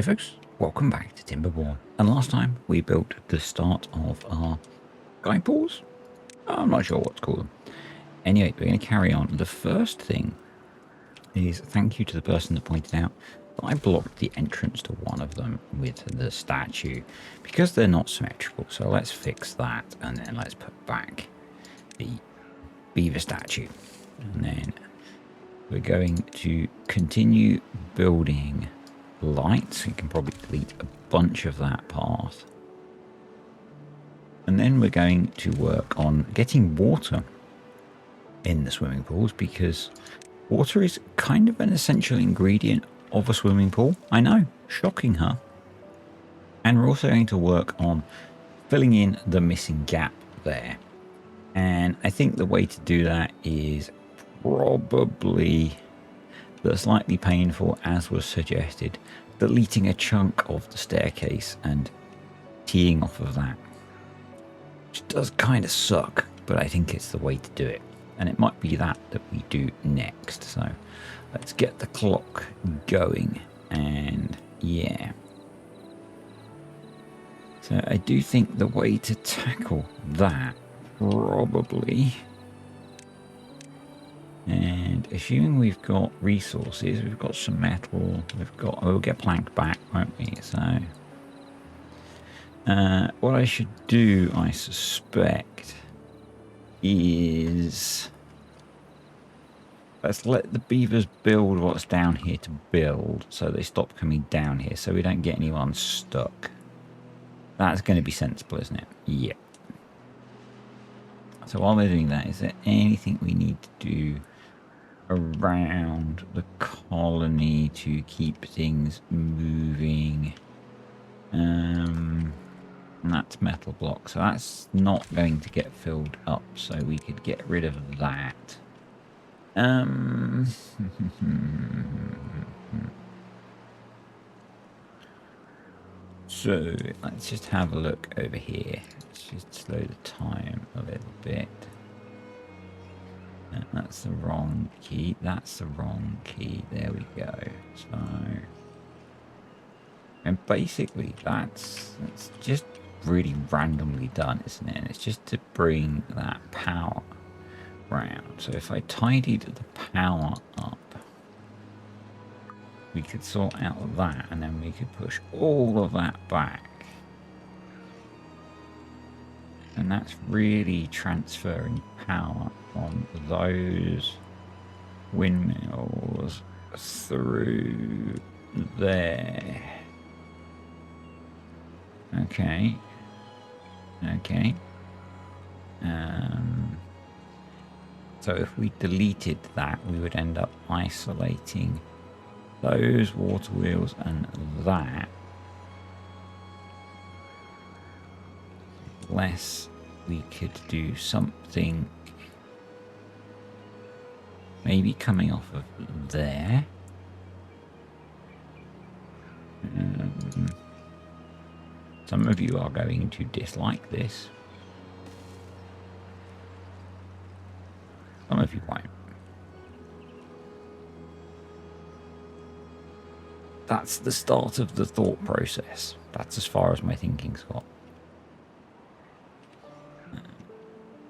folks, welcome back to Timberborn. And last time we built the start of our guide balls. I'm not sure what to call them. Anyway, we're going to carry on. The first thing is thank you to the person that pointed out that I blocked the entrance to one of them with the statue because they're not symmetrical. So let's fix that, and then let's put back the beaver statue. And then we're going to continue building lights. We can probably delete a bunch of that path. And then we're going to work on getting water in the swimming pools, because water is kind of an essential ingredient of a swimming pool. I know, shocking, huh? And we're also going to work on filling in the missing gap there. And I think the way to do that is probably the slightly painful, as was suggested, deleting a chunk of the staircase and teeing off of that. Which does kind of suck, but I think it's the way to do it. And it might be that we do next. So let's get the clock going. And yeah. So I do think the way to tackle that probably, and assuming we've got resources, we've got some metal, we'll get plank back, won't we? So what I should do, I suspect, is let's let the beavers build what's down here to build, so they stop coming down here, so we don't get anyone stuck. That's going to be sensible, isn't it? Yep. So while they're doing that, is there anything we need to do around the colony to keep things moving? And that's metal block, so that's not going to get filled up, so we could get rid of that. So let's just have a look over here. Let's just slow the time a little bit. That's the wrong key. That's the wrong key. There we go. So, and basically that's just really randomly done, isn't it? And it's just to bring that power round. So if I tidied the power up, we could sort out that, and then we could push all of that back. And that's really transferring power from those windmills through there. Okay. Okay. So if we deleted that, we would end up isolating those water wheels and that. Unless we could do something maybe coming off of there. Some of you are going to dislike this. Some of you won't. That's the start of the thought process. That's as far as my thinking's got.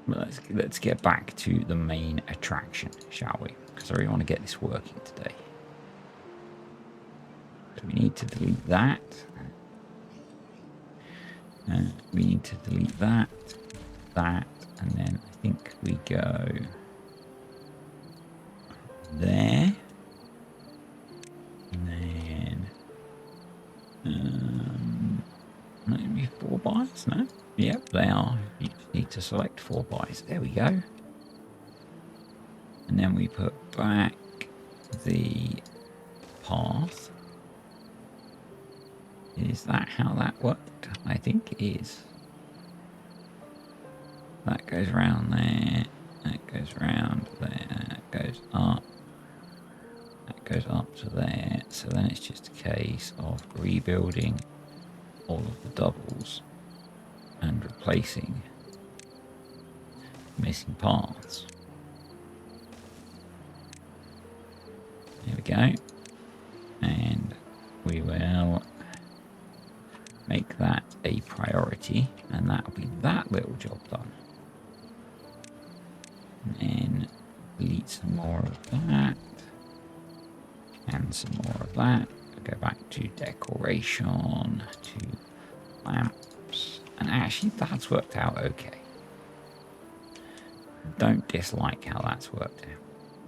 But let's get back to the main attraction, shall we? Because I really want to get this working today. So we need to delete that. We need to delete that, and then I think we go there. And then maybe 4 bys, no? Yep, they are. You just need to select 4 bys. There we go. And then we put back the path. Is that how that worked? I think it is. That goes round there. That goes round there. That goes up. That goes up to there. So then it's just a case of rebuilding all of the doubles and replacing missing parts. There we go. And we will make that a priority, and that'll be that little job done. And then delete some more of that, and some more of that. Go back to decoration, to lamps, and actually that's worked out okay. Don't dislike how that's worked out.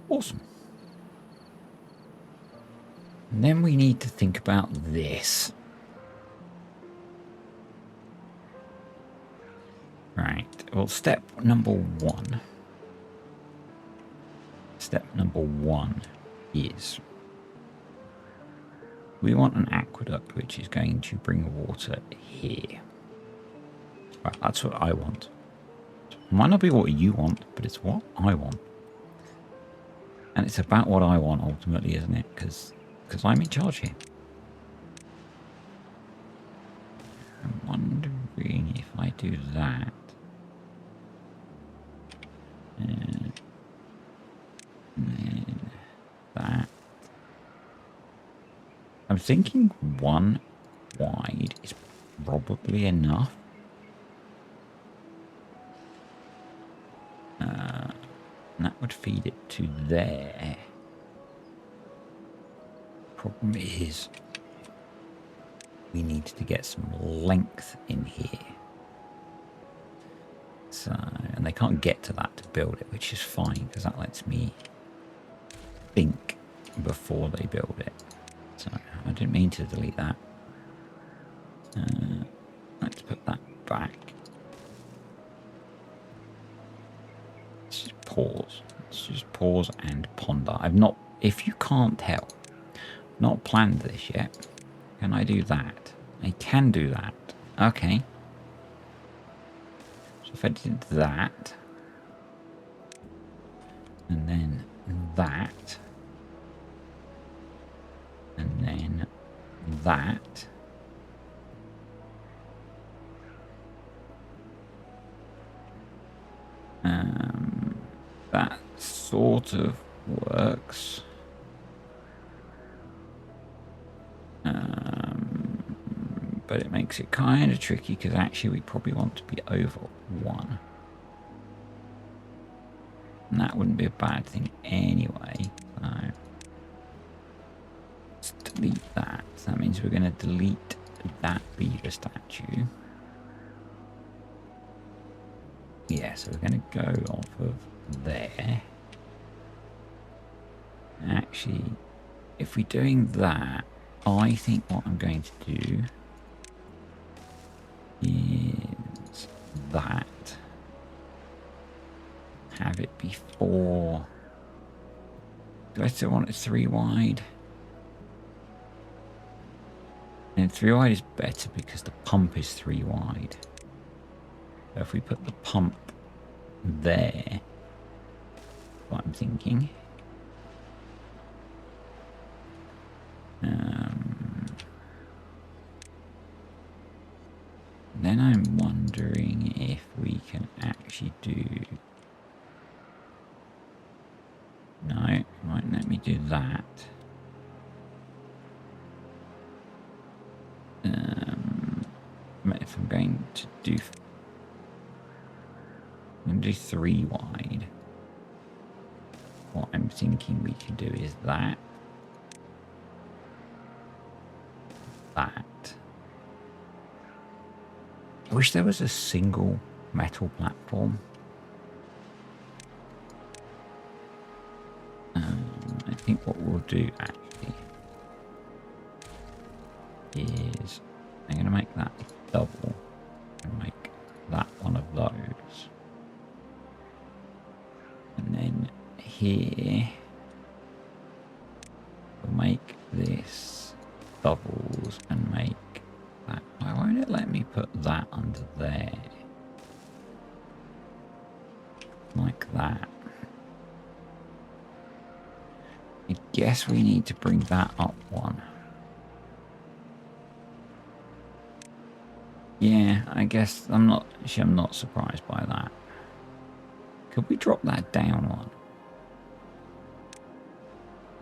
Awesome. And then we need to think about this. Right, well, step number one is we want an aqueduct which is going to bring water here. Right, that's what I want. It might not be what you want, but it's what I want. And it's about what I want ultimately, isn't it? Because I'm in charge here. I'm wondering if I do that. And then that. I'm thinking one wide is probably enough. And that would feed it to there. Problem is, we need to get some length in here. So, and they can't get to that to build it, which is fine because that lets me think before they build it. So I didn't mean to delete that. Let's put that back. Let's just pause. Let's just pause and ponder. I've not, if you can't tell, not planned this yet. Can I do that? I can do that. Okay. So if I did that, and then that, and then that, that sort of works. But it makes it kind of tricky because actually we probably want to be over 1. And that wouldn't be a bad thing anyway. So let's delete that. So that means we're going to delete that beaver statue. Yeah, so we're going to go off of there. Actually, if we're doing that, I think what I'm going to do is that. Have it be 4. Do I still want it 3 wide? And 3 wide is better because the pump is 3 wide. So if we put the pump there, what I'm thinking. Then I'm wondering if we can actually do... No, it won't let me do that. If I'm going to do... I'm going to do 3 wide. What I'm thinking we can do is that. That. I wish there was a single metal platform. I think what we'll do actually is I'm going to make that double and make that one of those. And then here we'll make this doubles and make that. Why won't it let me put that under there? Like that. I guess we need to bring that up 1. Yeah, I guess I'm not surprised by that. Could we drop that down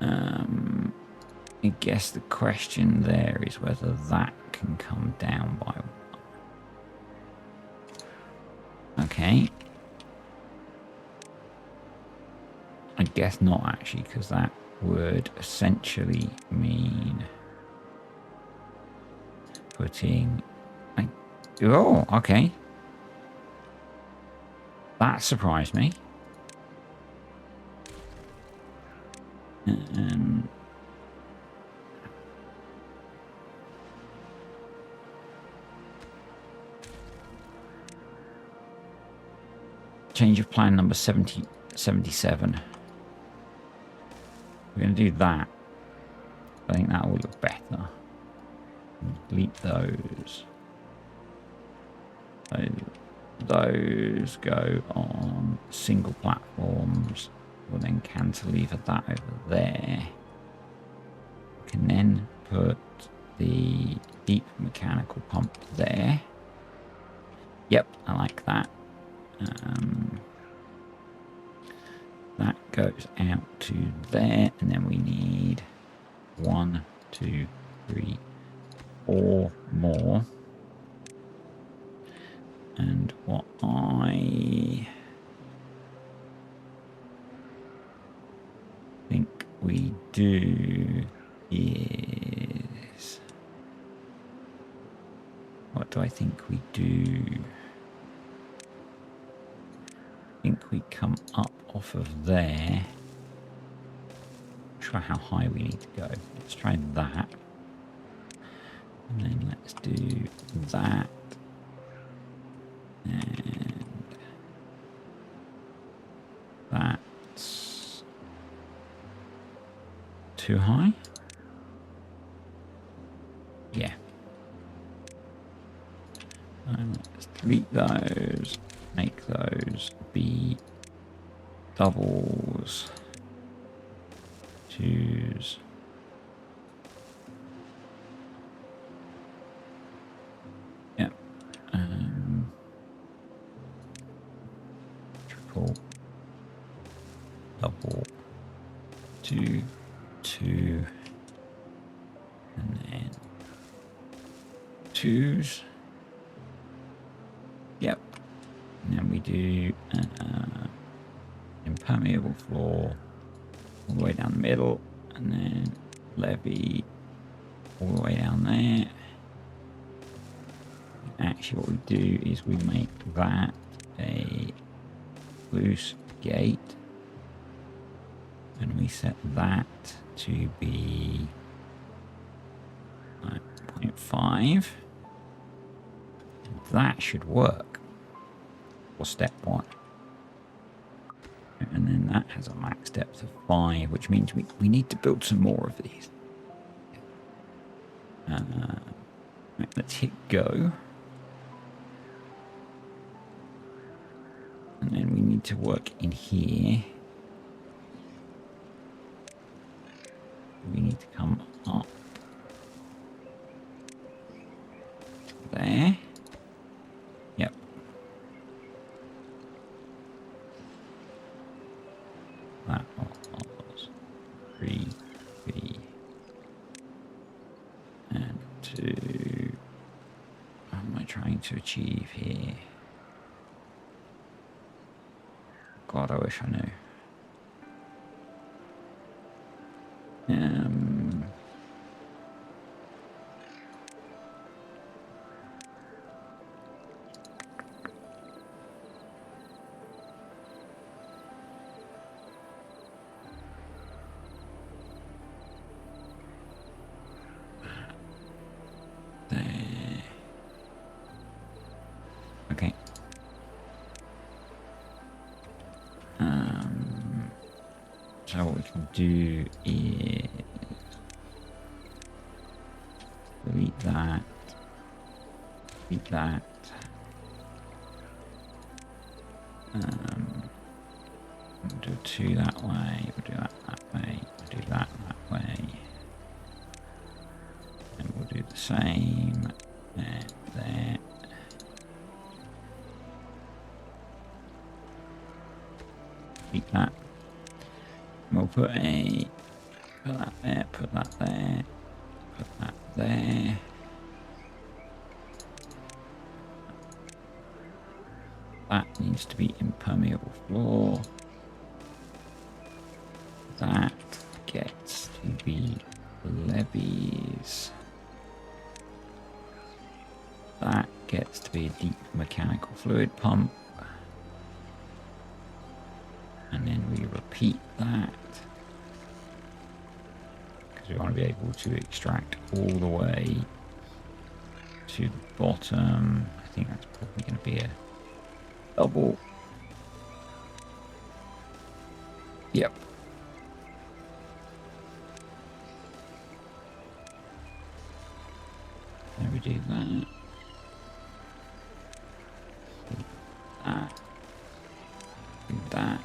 1? I guess the question there is whether that can come down by one. Okay. I guess not actually, because that would essentially mean putting... Oh, okay. That surprised me. Change of plan number 77. We're going to do that. I think that will look better. Delete those. Those go on single platforms. We'll then cantilever that over there. We can then put the deep mechanical pump there. Yep, I like that. That goes out to there, and then we need 1, 2, 3, 4 more. And what I think we do is... What do I think we do? I think we come up off of there. Try how high we need to go. Let's try that. And then let's do that. And that's too high. Yeah. And let's delete those. Make those be doubles. Choose. Yep. Triple. Double. 2, 2. And then 2s. Yep. And then we do impermeable floor all the way down the middle, and then levee all the way down there. Actually, what we do is we make that a loose gate, and we set that to be 0.5. That should work for step 1. And then that has a max depth of 5, which means we need to build some more of these. Right, let's hit go. And then we need to work in here. We need to come up there. Yep. That was 3, 3, and 2. What am I trying to achieve here? God, I wish I knew. There. Okay. So what we can do is delete that, delete that. We'll do 2 that way, we'll do that way, we'll do that way. And we'll do the same there. Delete that. We'll put a Put that there, put that there, put that there. That needs to be impermeable floor. That gets to be levees. That gets to be a deep mechanical fluid pump. And then we repeat that. Because we want to be able to extract all the way to the bottom. I think that's probably going to be a double. Yep. There we do that. Do that.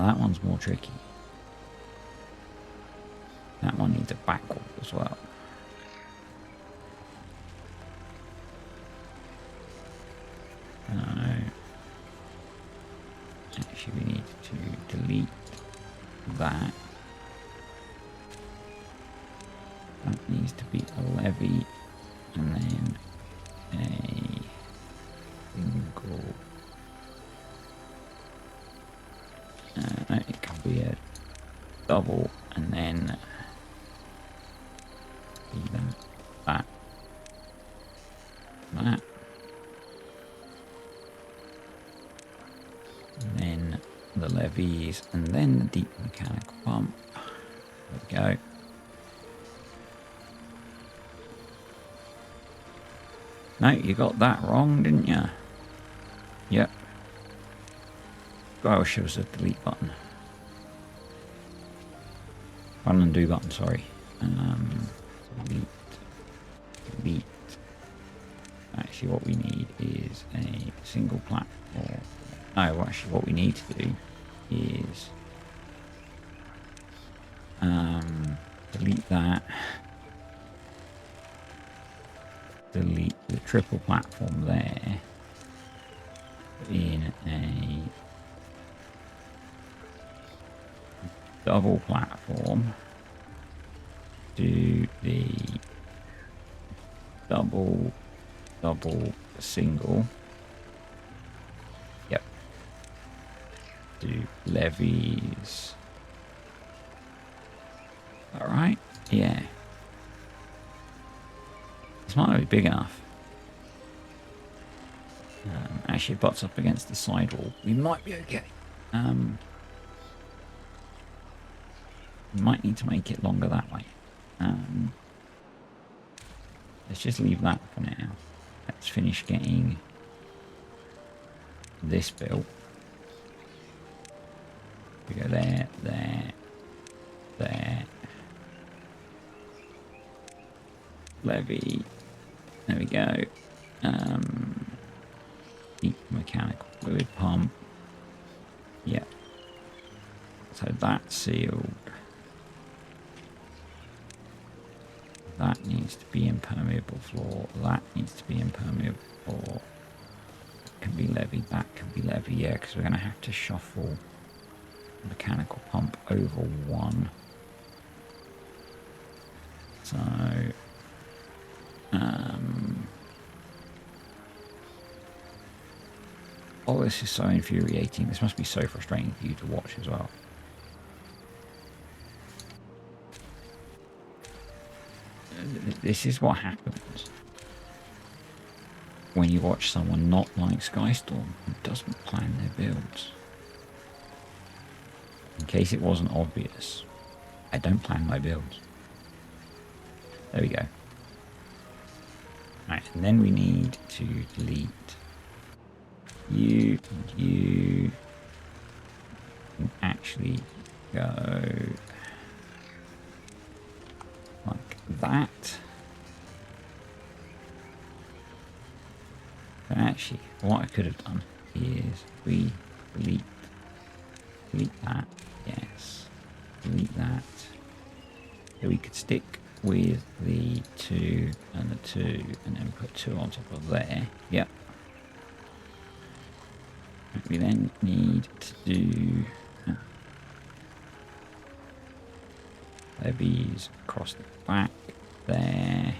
That one's more tricky. That one needs a backward as well. Actually, we need to delete that. That needs to be a levee, and then a single. It can be a double, and then even that. And then the levees, and then the deep mechanical pump. There we go. No, you got that wrong, didn't you? Yep. Oh, it was a delete button. Run and undo button, sorry. Delete. Actually, what we need is a single platform. No, actually, what we need to do is delete that. Delete the triple platform there. In a double platform. Do the double, single. Yep. Do levees. All right. Yeah. This might not be big enough. Actually, it butts up against the side wall. We might be okay. We might need to make it longer that way. Let's just leave that for now. Let's finish getting this built. We go there, there, there. Levee. There we go. Deep mechanical fluid pump. Yep. So that's sealed. That needs to be impermeable floor. That needs to be impermeable floor. Can be levee. That can be levee. Yeah, because we're going to have to shuffle the mechanical pump over one. So, oh, this is so infuriating. This must be so frustrating for you to watch as well. This is what happens when you watch someone not like Skystorm who doesn't plan their builds. In case it wasn't obvious, I don't plan my builds. There we go. Right, and then we need to delete you and you. And actually go like that. But actually, what I could have done is we delete that. Yes, delete that. So we could stick with the 2 and the 2, and then put 2 on top of there. Yep. we then need to do levies across the back there.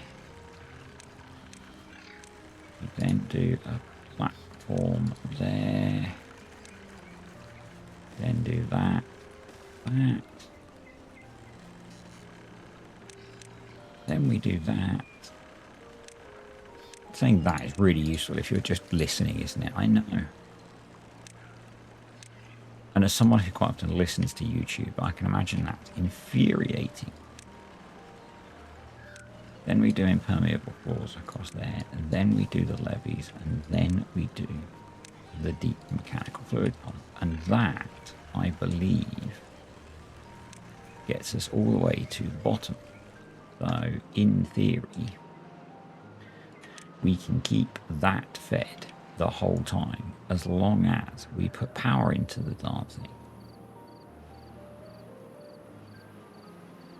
We then do a platform there. Then do that. Then we do that. Saying that is really useful if you're just listening, isn't it? I know. And as someone who quite often listens to YouTube, I can imagine that infuriating. Then we do impermeable floors across there, and then we do the levees, and then we do the deep mechanical fluid pump. And that, I believe, gets us all the way to the bottom. So, in theory, we can keep that fed the whole time as long as we put power into the darn thing.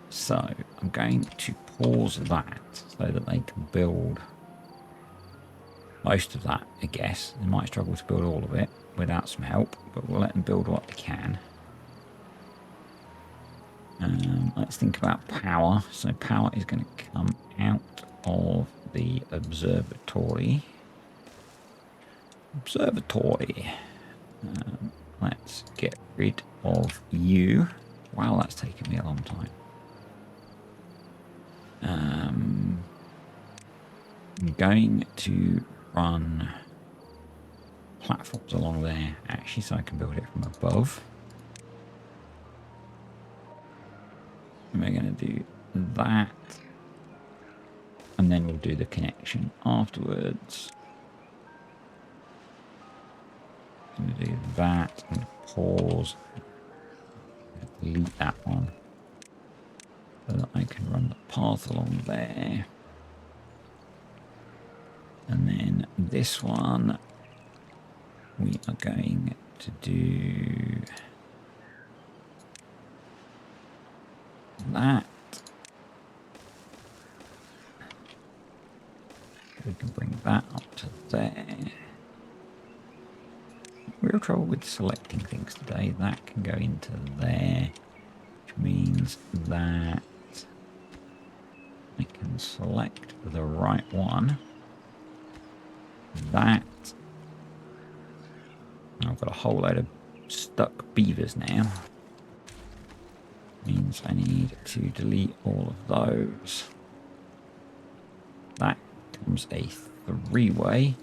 So, I'm going to pause that so that they can build most of that, I guess. They might struggle to build all of it without some help, but we'll let them build what they can. Let's think about power. So power is going to come out of the observatory. Let's get rid of you. Wow, that's taken me a long time. I'm going to run platforms along there, actually, so I can build it from above. And we're going to do that. And then we'll do the connection afterwards. I'm going to do that. I'm going to pause. Delete that one. So that I can run the path along there. And then this one, we are going to do that. We can bring that up to there. Real trouble with selecting things today. That can go into there, which means that I can select the right one. That. I've got a whole load of stuck beavers now. Means I need to delete all of those. That becomes a three-way,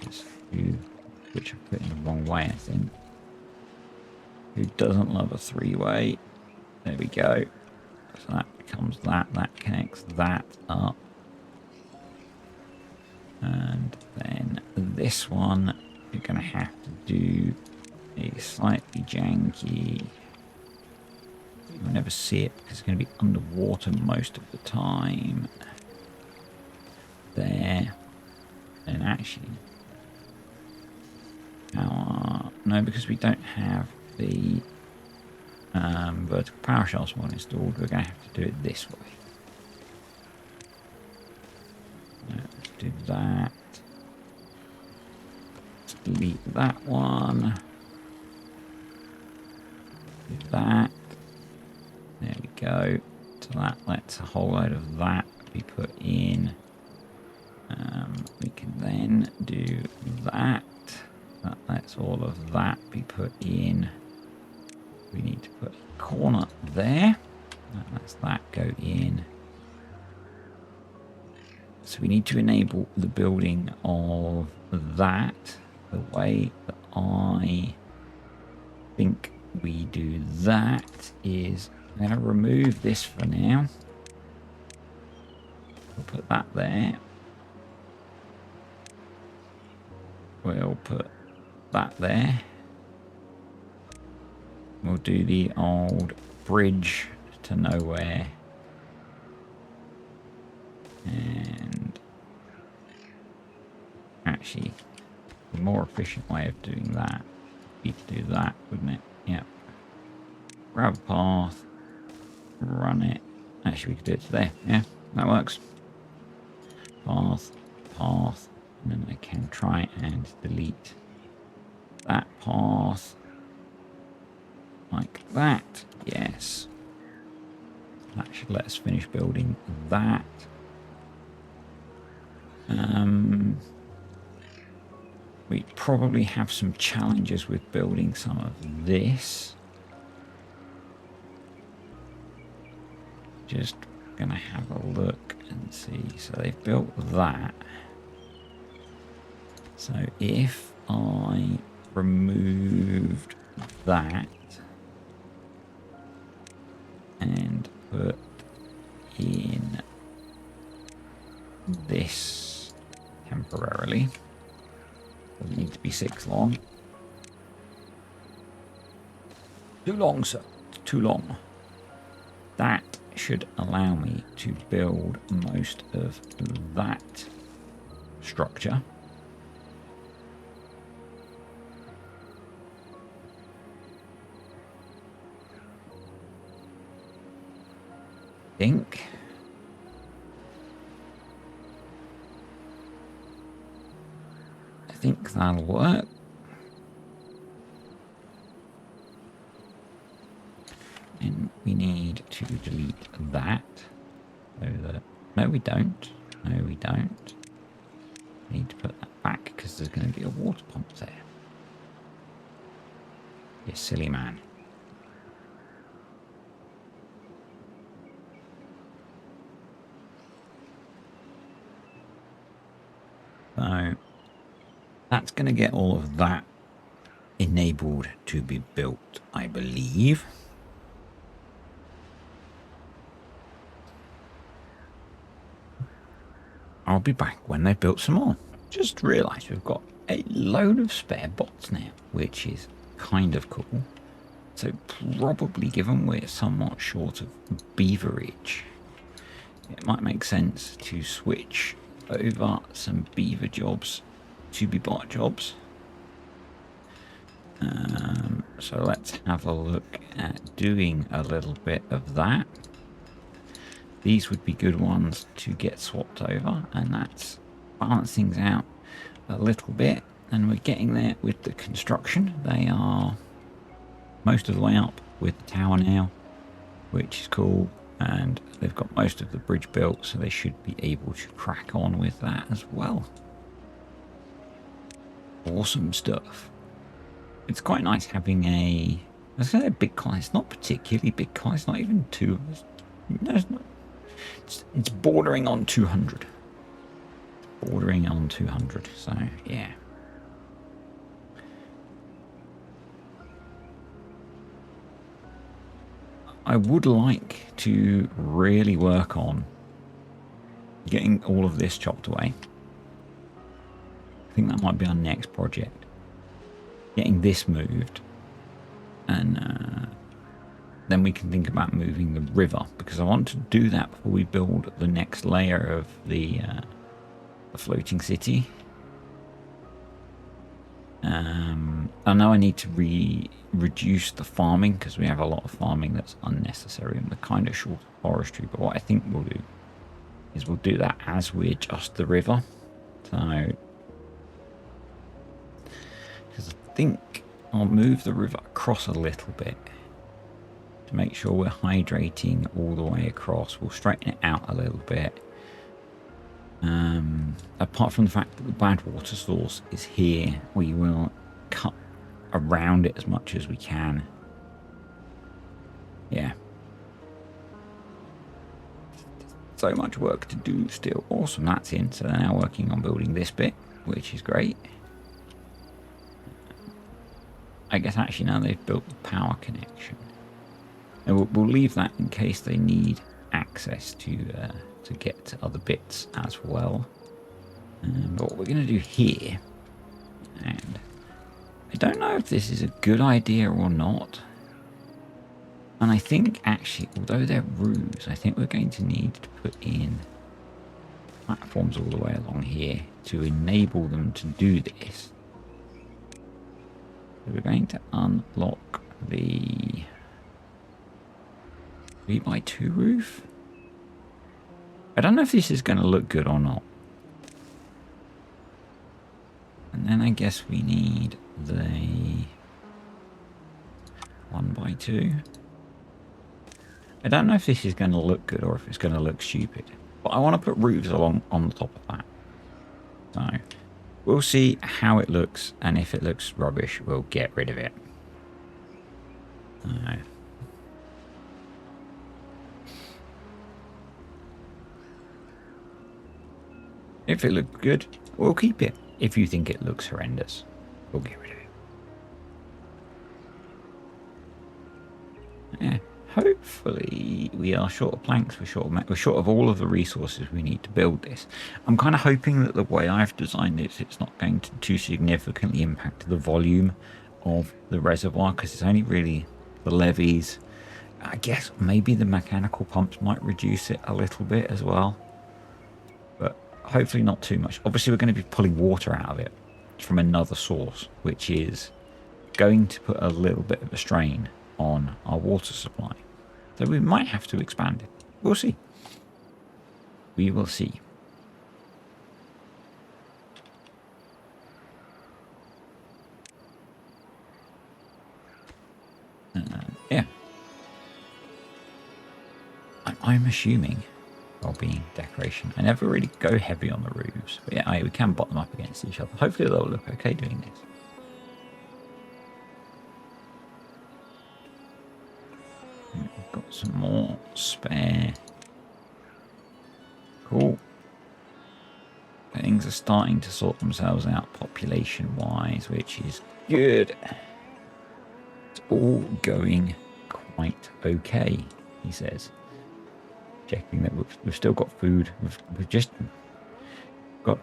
which I put in the wrong way, I think. Who doesn't love a three-way? There we go. So that becomes that. That connects that up. And then this one, you're going to have to do a slightly janky. You'll never see it because it's going to be underwater most of the time. There. And actually, no, because we don't have the vertical power shafts one installed, we're going to have to do it this way. Let's do that. Let's delete that one. Do that. There we go. So that lets a whole load of that be put in. We can then do that. That lets all of that be put in. We need to put a corner there. That lets that go in. So we need to enable the building of that. The way that I think we do that is I'm going to remove this for now. We'll put that there. We'll put that there. We'll do the old bridge to nowhere. And actually, the more efficient way of doing that would be to do that, wouldn't it? Yep. Grab a path, run it. Actually, we could do it to there. Yeah, that works. Path, path. And then I can try and delete that path like that. Yes. That should let us finish building that. We probably have some challenges with building some of this. Just gonna have a look and see. So they've built that. So if I removed that and put in this temporarily, doesn't need to be 6 long. Too long, sir. Too long. That should allow me to build most of that structure. I think that'll work. And we need to delete that. So that, no, we don't. No, we don't. We need to put that back because there's going to be a water pump there. You silly man. So that's going to get all of that enabled to be built, I believe. I'll be back when they've built some more. Just realised we've got a load of spare bots now, which is kind of cool. So probably, given we're somewhat short of beaverage, it might make sense to switch over some beaver jobs to be bot jobs. So let's have a look at doing a little bit of that. These would be good ones to get swapped over, and that's balance things out a little bit. And we're getting there with the construction. They are most of the way up with the tower now, which is cool. And they've got most of the bridge built, so they should be able to crack on with that as well. Awesome stuff. It's quite nice having a, I was going to say a big colony. It's not particularly big colony. It's not even two. No, it's not. It's bordering on 200. Bordering on 200. So yeah. I would like to really work on getting all of this chopped away. I think that might be our next project. Getting this moved, and then we can think about moving the river, because I want to do that before we build the next layer of the floating city. I know I need to reduce the farming, because we have a lot of farming that's unnecessary and we're kind of short of forestry. But what I think we'll do is we'll do that as we adjust the river. So, because I think I'll move the river across a little bit to make sure we're hydrating all the way across. We'll straighten it out a little bit. Apart from the fact that the bad water source is here, we will cut around it as much as we can. Yeah. So much work to do still. Awesome, that's in. So they're now working on building this bit, which is great. I guess actually now they've built the power connection. And we'll leave that in case they need access to get to other bits as well. But what we're going to do here, and I don't know if this is a good idea or not, and I think actually, although they're roofs, I think we're going to need to put in platforms all the way along here to enable them to do this. So we're going to unlock the 3x2 roof. I don't know if this is going to look good or not. And then I guess we need the by 2. I don't know if this is going to look good or if it's going to look stupid, but I want to put roofs along on the top of that. So we'll see how it looks, and if it looks rubbish, we'll get rid of it. If it looks good, we'll keep it. If you think it looks horrendous, we'll get rid of it. Yeah, hopefully we are short of planks. We're short of all of the resources we need to build this. I'm kind of hoping that the way I've designed it, it's not going to too significantly impact the volume of the reservoir, because it's only really the levees. I guess maybe the mechanical pumps might reduce it a little bit as well, but hopefully not too much. Obviously, we're going to be pulling water out of it from another source, which is going to put a little bit of a strain on our water supply. So we might have to expand it. We'll see. We will see. Yeah. I'm assuming while being decoration. I never really go heavy on the roofs. But yeah, we can bottom up against each other. Hopefully they'll look okay doing this. We've got some more spare. Cool. Things are starting to sort themselves out population-wise, which is good. It's all going quite okay, he says. Checking that we've still got food. We've just got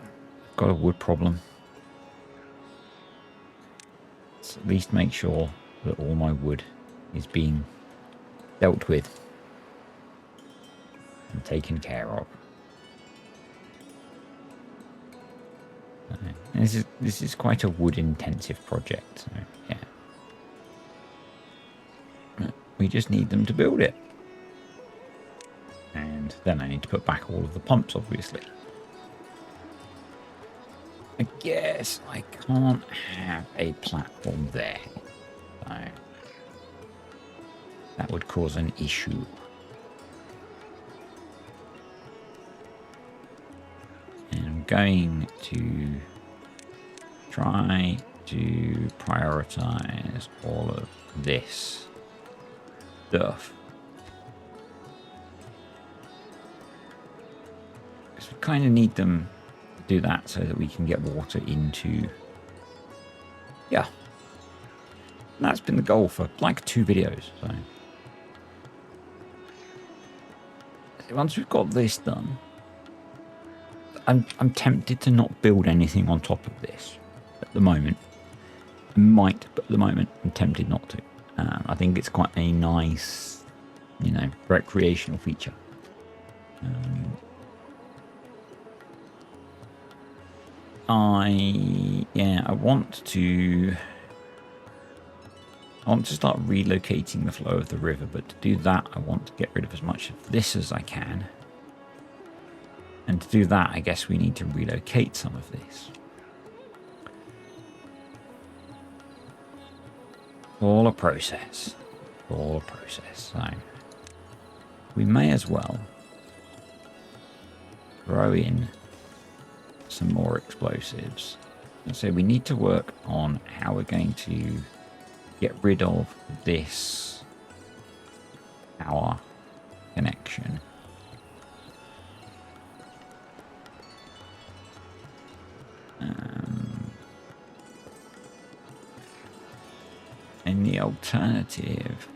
a wood problem. Let's at least make sure that all my wood is being dealt with and taken care of. And this is quite a wood intensive project, so yeah. We just need them to build it. And then I need to put back all of the pumps, obviously. I guess I can't have a platform there. So that would cause an issue. And I'm going to try to prioritize all of this stuff. Because we kind of need them to do that so that we can get water into... Yeah. And that's been the goal for like 2 videos. So once we've got this done, I'm tempted to not build anything on top of this at the moment. I might, but at the moment I'm tempted not to. I think it's quite a nice, you know, recreational feature. I want to start relocating the flow of the river, but to do that I want to get rid of as much of this as I can. And to do that, I guess we need to relocate some of this. All a process. All a process. So we may as well throw in some more explosives. And so we need to work on how we're going to get rid of this power connection. And the alternative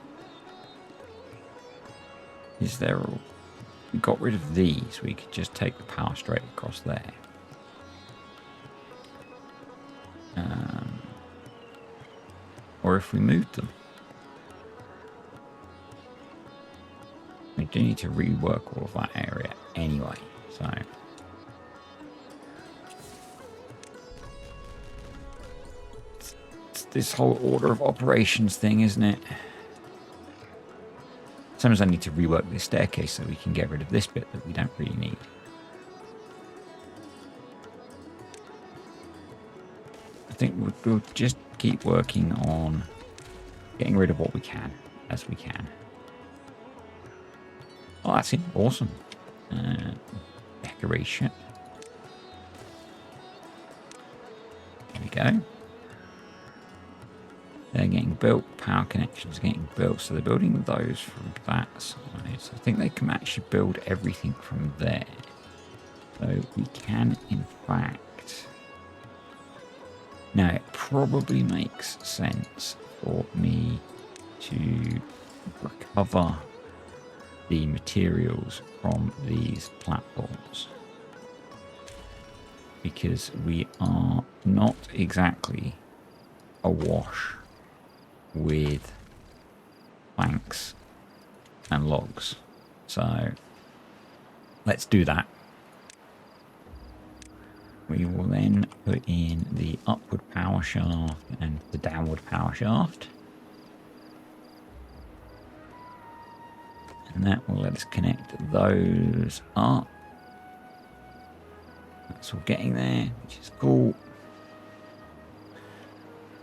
is we got rid of these. We could just take the power straight across there. Or if we moved them. We do need to rework all of that area anyway, so... This whole order of operations thing, isn't it? Sometimes I need to rework this staircase so we can get rid of this bit that we don't really need. I think we'll just keep working on getting rid of what we can. as we can. Oh, that's it. Awesome. Decoration. There we go. They're getting built. Power connections are getting built. So they're building those from that side. So I think they can actually build everything from there. So we can, in fact... Now, it probably makes sense for me to recover the materials from these platforms, because we are not exactly awash with planks and logs. So let's do that. We will then put in the upward power shaft and the downward power shaft. And that will let us connect those up. That's all getting there, which is cool.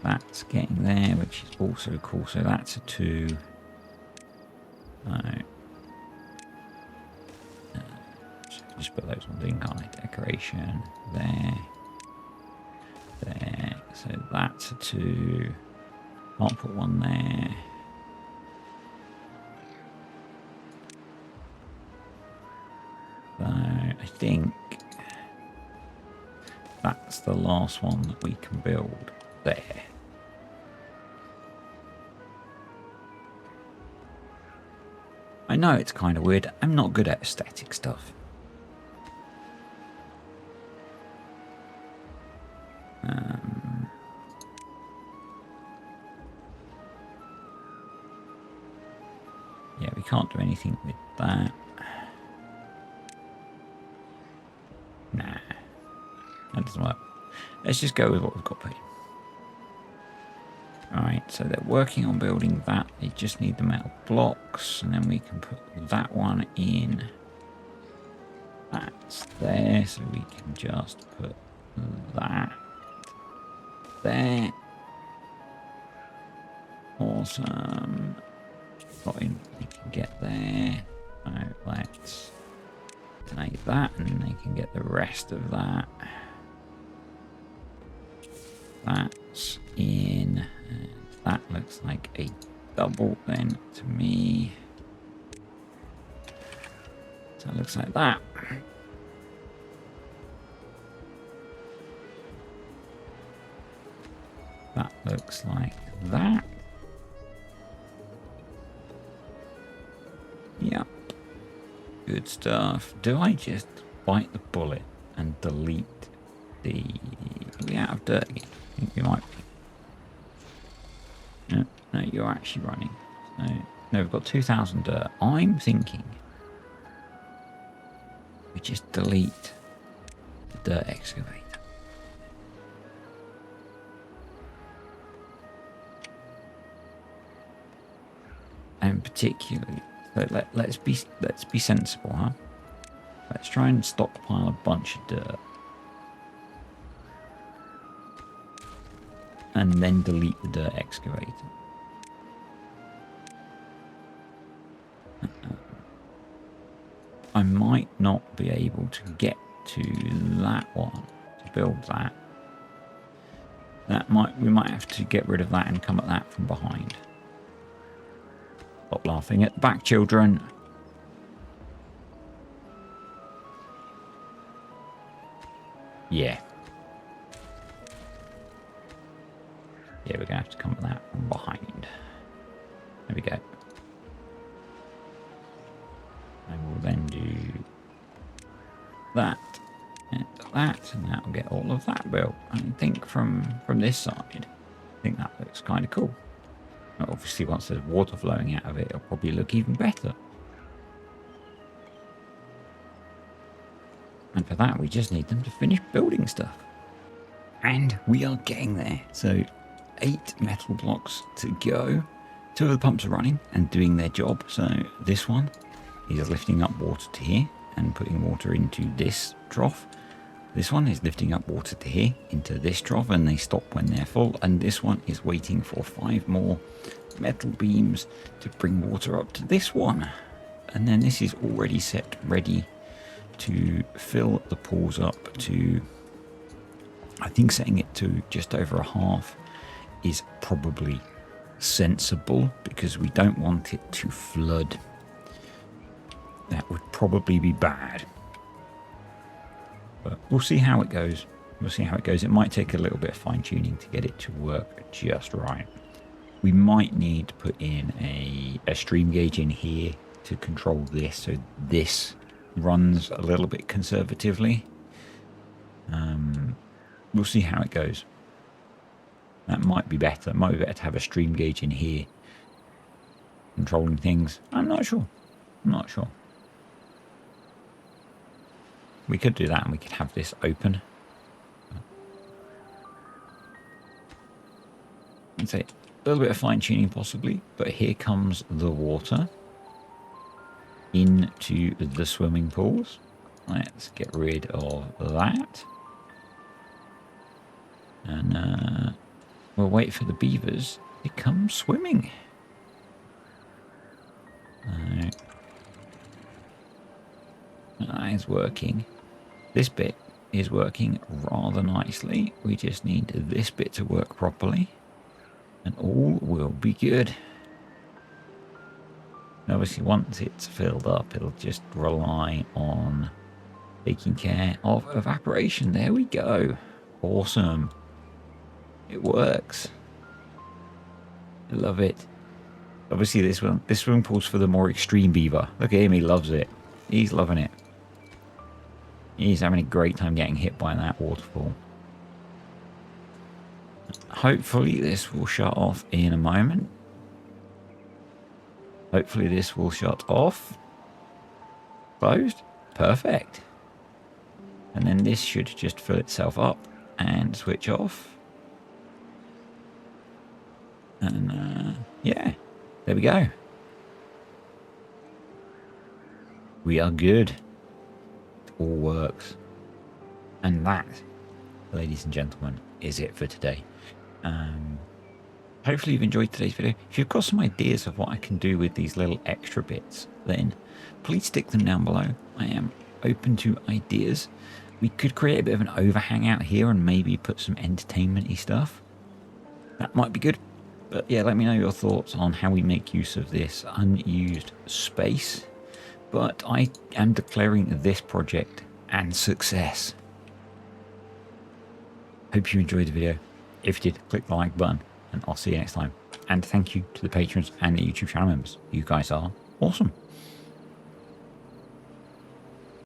That's getting there, which is also cool. So that's a 2. Just put those ones in, can't I? Decoration there. There. So that's a 2. Can't put one there. So I think that's the last one that we can build there. I know it's kind of weird. I'm not good at aesthetic stuff. Yeah, we can't do anything with that. Nah, that doesn't work. Let's just go with what we've got put in. Alright, so they're working on building that. They just need the metal blocks, and then we can put that one in. That's there, so we can just put that there. Awesome. Got in, we can get there. So let's donate that, and then they can get the rest of that. That's in, and that looks like a double then to me. So it looks like that. That looks like that. Yep. Good stuff. Do I just bite the bullet and delete the... Are we out of dirt again? I think we might be. No, no, you're actually running. So, no, we've got 2,000 dirt. I'm thinking we just delete the dirt excavator. And particularly, so let's be sensible, huh? Let's try and stockpile a bunch of dirt. And then delete the dirt excavator. I might not be able to get to that one to build that. We might have to get rid of that and come at that from behind. Stop laughing at the back, children. Yeah. Yeah, we're going to have to come at that from behind. There we go. I will then do that and that, and that will get all of that built. I think from this side, I think that looks kind of cool. Obviously, once there's water flowing out of it, it'll probably look even better. And for that, we just need them to finish building stuff. And we are getting there. So 8 metal blocks to go. 2 of the pumps are running and doing their job. So this one is lifting up water to here and putting water into this trough. This one is lifting up water to here into this trough, and they stop when they're full. And this one is waiting for 5 more metal beams to bring water up to this one. And then this is already set ready to fill the pools up to, I think setting it to just over a half is probably sensible, because we don't want it to flood. That would probably be bad. But we'll see how it goes. We'll see how it goes. It might take a little bit of fine tuning to get it to work just right. We might need to put in a stream gauge in here to control this, so this runs a little bit conservatively. We'll see how it goes. That might be better. It might be better to have a stream gauge in here controlling things. I'm not sure. I'm not sure. We could do that, and we could have this open. I'd say a little bit of fine tuning possibly, but here comes the water into the swimming pools. Let's get rid of that. And we'll wait for the beavers to come swimming. That is working. This bit is working rather nicely. We just need this bit to work properly, and all will be good. And obviously, once it's filled up, it'll just rely on taking care of evaporation. There we go. Awesome. It works. I love it. Obviously, this swimming pool's for the more extreme beaver. Look at him, he loves it. He's loving it. He's having a great time getting hit by that waterfall. Hopefully this will shut off in a moment. Hopefully this will shut off. Closed. Perfect. And then this should just fill itself up and switch off. And yeah, there we go. We are good. It all works. And that, ladies and gentlemen, is it for today. Hopefully you've enjoyed today's video. If you've got some ideas of what I can do with these little extra bits, then please stick them down below. I am open to ideas. We could create a bit of an overhang out here and maybe put some entertainment-y stuff. That might be good. But yeah, let me know your thoughts on how we make use of this unused space. But I am declaring this project a success. Hope you enjoyed the video. If you did, click the like button, and I'll see you next time. And thank you to the patrons and the YouTube channel members. You guys are awesome.